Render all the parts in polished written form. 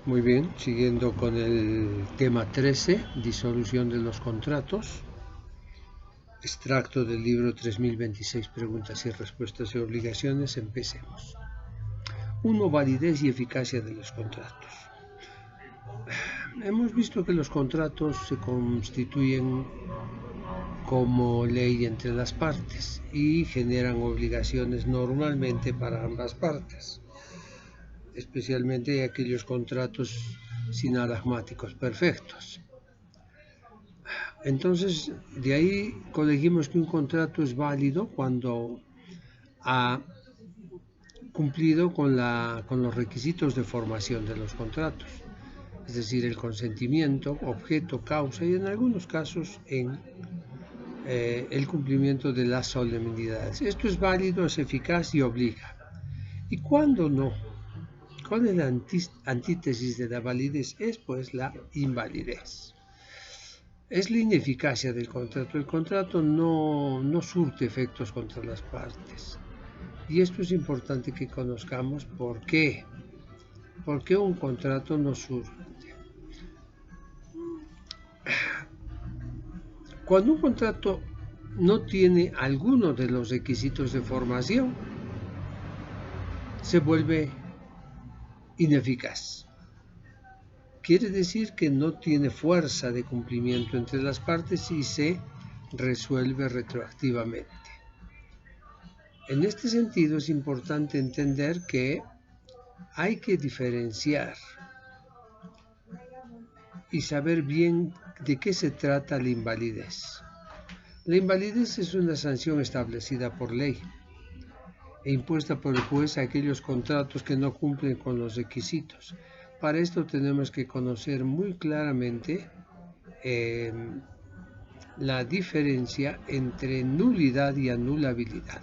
Muy bien, siguiendo con el tema 13, disolución de los contratos, extracto del libro 3026, preguntas y respuestas y obligaciones, empecemos. 1. Validez y eficacia de los contratos. Hemos visto que los contratos se constituyen como ley entre las partes y generan obligaciones normalmente para ambas partes, especialmente aquellos contratos sinalagmáticos perfectos. Entonces, de ahí colegimos que un contrato es válido cuando ha cumplido con los requisitos de formación de los contratos, es decir, el consentimiento, objeto, causa y en algunos casos en el cumplimiento de las solemnidades. Esto es válido, es eficaz y obliga. ¿Y cuándo no? ¿Cuál es la antítesis de la validez? Es pues la invalidez. Es la ineficacia del contrato. El contrato no surte efectos contra las partes. Y esto es importante que conozcamos por qué. ¿Por qué un contrato no surte? Cuando un contrato no tiene alguno de los requisitos de formación, se vuelve ineficaz. Quiere decir que no tiene fuerza de cumplimiento entre las partes y se resuelve retroactivamente. En este sentido es importante entender que hay que diferenciar y saber bien de qué se trata la invalidez. La invalidez es una sanción establecida por ley e impuesta por el juez a aquellos contratos que no cumplen con los requisitos. Para esto tenemos que conocer muy claramente la diferencia entre nulidad y anulabilidad.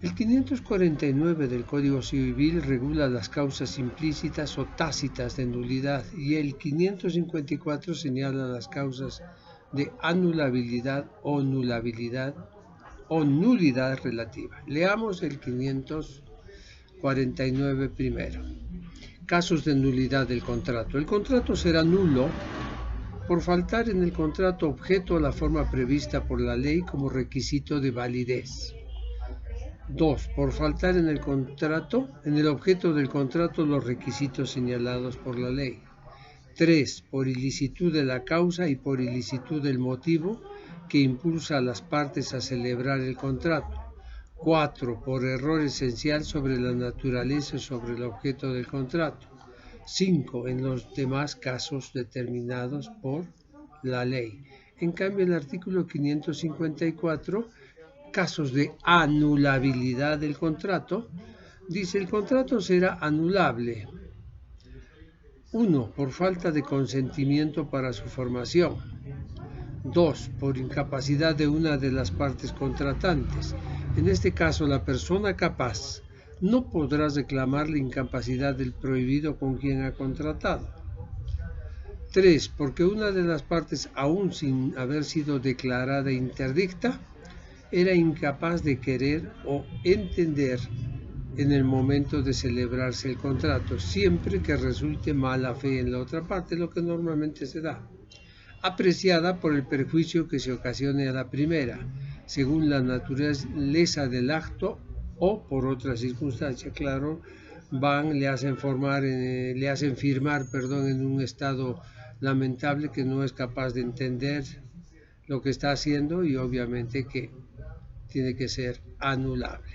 El 549 del Código Civil regula las causas implícitas o tácitas de nulidad y el 554 señala las causas de anulabilidad o nulabilidad o nulidad relativa. Leamos el 549 primero. Casos de nulidad del contrato. El contrato será nulo por faltar en el contrato objeto o la forma prevista por la ley como requisito de validez. 2. Por faltar en el objeto del contrato los requisitos señalados por la ley. 3. Por ilicitud de la causa y por ilicitud del motivo que impulsa a las partes a celebrar el contrato. 4. Por error esencial sobre la naturaleza o sobre el objeto del contrato. 5. En los demás casos determinados por la ley. En cambio, el artículo 554, casos de anulabilidad del contrato, dice: el contrato será anulable. 1. Por falta de consentimiento para su formación. 2. Por incapacidad de una de las partes contratantes. En este caso, la persona capaz no podrá reclamar la incapacidad del prohibido con quien ha contratado. 3. Porque una de las partes, aún sin haber sido declarada interdicta, era incapaz de querer o entender en el momento de celebrarse el contrato, siempre que resulte mala fe en la otra parte, lo que normalmente se da, apreciada por el perjuicio que se ocasione a la primera, según la naturaleza del acto o por otra circunstancia. Claro, le hacen firmar en un estado lamentable que no es capaz de entender lo que está haciendo y obviamente que tiene que ser anulable.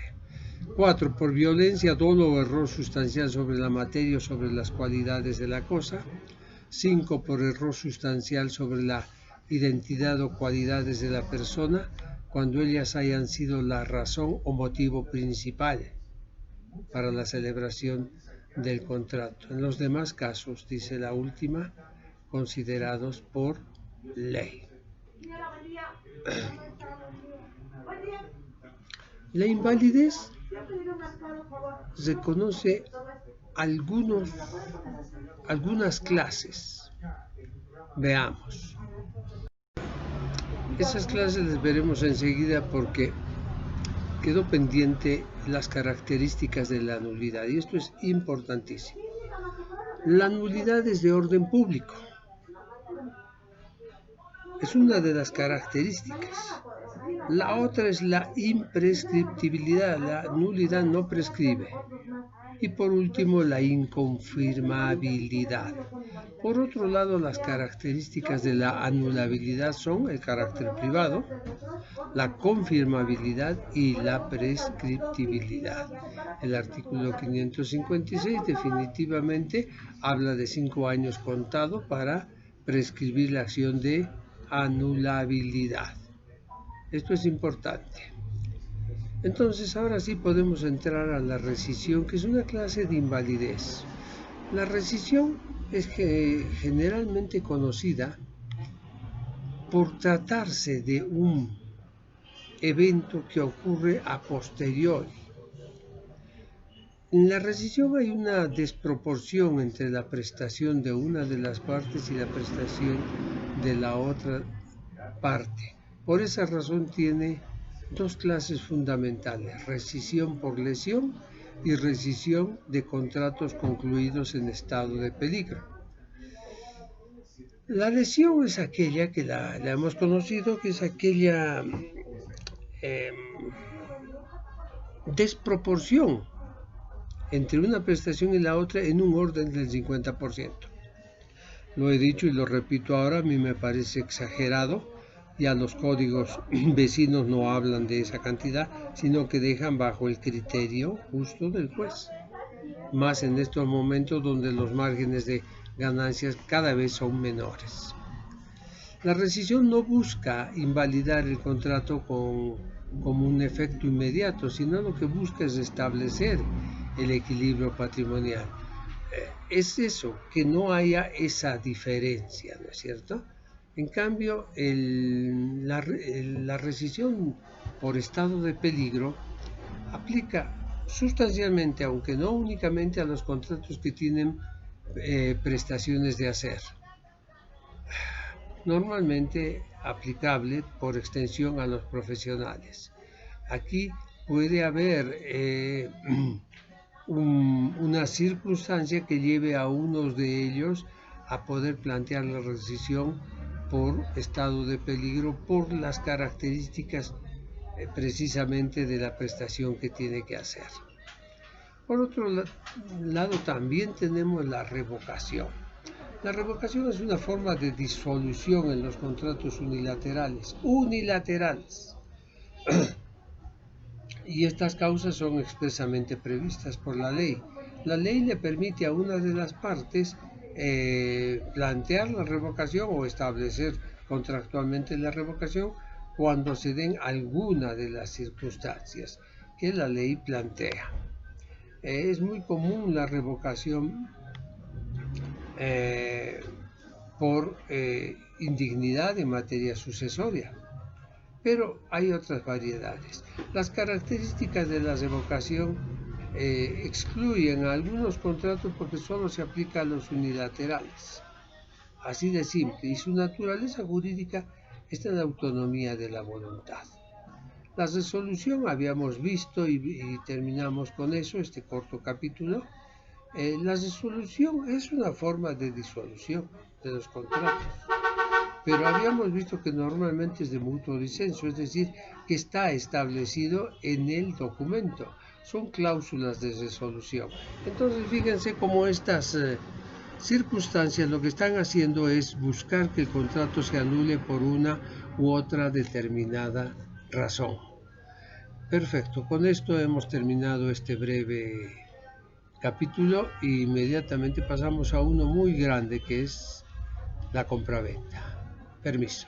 4. Por violencia, dolo o error sustancial sobre la materia o sobre las cualidades de la cosa. 5. Por error sustancial sobre la identidad o cualidades de la persona, cuando ellas hayan sido la razón o motivo principal para la celebración del contrato. En los demás casos, dice la última, considerados por ley. La invalidez reconoce algunas clases. Veamos. Esas clases las veremos enseguida porque quedó pendiente las características de la nulidad, y esto es importantísimo. La nulidad es de orden público. Es una de las características. La otra es la imprescriptibilidad. La nulidad no prescribe. Y por último, la inconfirmabilidad. Por otro lado, las características de la anulabilidad son el carácter privado, la confirmabilidad y la prescriptibilidad. El artículo 556 definitivamente habla de 5 años contado para prescribir la acción de anulabilidad. Esto es importante. Entonces ahora sí podemos entrar a la rescisión, que es una clase de invalidez. La rescisión es generalmente conocida por tratarse de un evento que ocurre a posteriori. En la rescisión hay una desproporción entre la prestación de una de las partes y la prestación de la otra parte. Por esa razón tiene dos clases fundamentales: rescisión por lesión y rescisión de contratos concluidos en estado de peligro. La lesión es aquella que la hemos conocido, que es aquella desproporción entre una prestación y la otra en un orden del 50%. Lo he dicho y lo repito ahora, a mí me parece exagerado. Ya los códigos vecinos no hablan de esa cantidad, sino que dejan bajo el criterio justo del juez. Más en estos momentos donde los márgenes de ganancias cada vez son menores. La rescisión no busca invalidar el contrato como un efecto inmediato, sino lo que busca es restablecer el equilibrio patrimonial. Es eso, que no haya esa diferencia, ¿no es cierto? En cambio, la rescisión por estado de peligro aplica sustancialmente, aunque no únicamente, a los contratos que tienen prestaciones de hacer. Normalmente aplicable por extensión a los profesionales. Aquí puede haber una circunstancia que lleve a unos de ellos a poder plantear la rescisión por estado de peligro, por las características precisamente de la prestación que tiene que hacer. Por otro lado, también tenemos la revocación. La revocación es una forma de disolución en los contratos unilaterales. Y estas causas son expresamente previstas por la ley. La ley le permite a una de las partes plantear la revocación o establecer contractualmente la revocación cuando se den alguna de las circunstancias que la ley plantea. Es muy común la revocación por indignidad en materia sucesoria, pero hay otras variedades. Las características de la revocación excluyen a algunos contratos porque solo se aplica a los unilaterales, así de simple, y su naturaleza jurídica está en la autonomía de la voluntad. La resolución habíamos visto y terminamos con eso este corto capítulo. La resolución es una forma de disolución de los contratos, pero habíamos visto que normalmente es de mutuo disenso, es decir, que está establecido en el documento. Son cláusulas de resolución. Entonces, fíjense cómo estas circunstancias lo que están haciendo es buscar que el contrato se anule por una u otra determinada razón. Perfecto, con esto hemos terminado este breve capítulo e inmediatamente pasamos a uno muy grande, que es la compraventa. Permiso.